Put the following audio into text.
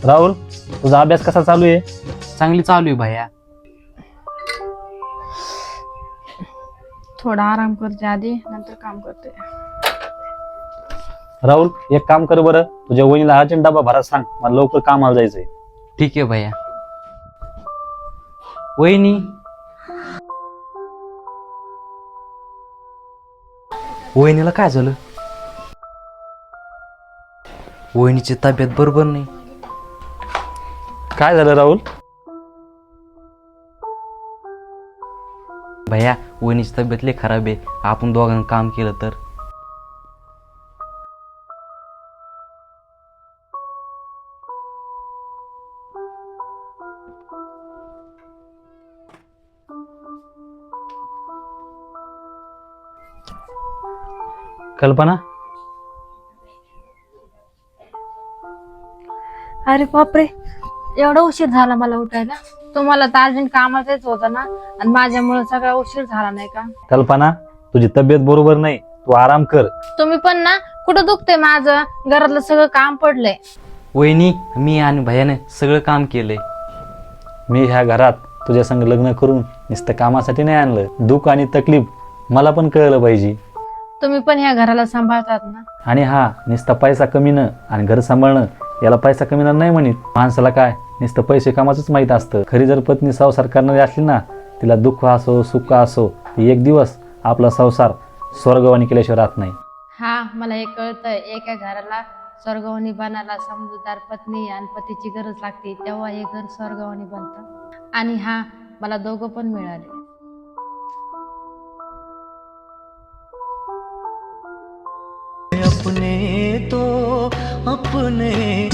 राहुल, तुझा अभ्यास कसा चालू आहे? चांगली चालू आहे भैया. थोडा आराम करते आधी, नंतर काम करते. राहुल, एक काम कर बरं, तुझ्या वहिनीला अर्जंट डबा भरा सांग, मला लवकर कामाला जायचंय. ठीक आहे भैया. वहिनी, वहिनीला काय झालं? वहिनीची तब्येत बरोबर नाही. काय झालं राहुल? भैया, वहिनीची तब्येत लई खराब आहे. आपण दोघांनी काम केलं तर. कल्पना, अरे बापरे, एवढा उशीर झाला मला उठायला. तुम्हाला तर अर्जंट कामाचंच होतं ना, आणि माझ्यामुळे सगळा उशीर झाला नाही का? कल्पना, तुझी तब्येत बरोबर नाही, तू आराम कर. तुम्ही पण ना, कुठं दुखते माझं? घरातलं सगळं काम पडलंय. वहिनी, मी आणि भैयाने सगळं काम केलंय. मी ह्या घरात तुझ्या संग लग्न करून नुसतं कामासाठी नाही आणलं. दुःख आणि तकलीफ मला पण कळलं पाहिजे. तुम्ही पण ह्या घराला सांभाळतात ना. आणि हा नुसता पैसा कमीनं आणि घर सांभाळणं याला पैसा कमीणार नाही म्हणित. माणसाला काय नुसतं पैसे कामाचंच माहीत असतं. खरी जर पत्नी संसार करणारी असली ना, तिला दुःख असो सुख असो, ती एक दिवस आपला संसार स्वर्गवानी केल्याशिवाय राहत नाही. हा, मला हे कळतंय. एका घराला स्वर्गवानी बनायला समजूतदार पत्नी आणि पतीची गरज लागते, तेव्हा हे घर स्वर्गवानी बनतं. आणि हा, मला दोघं पण मिळाले. अपने तो अपने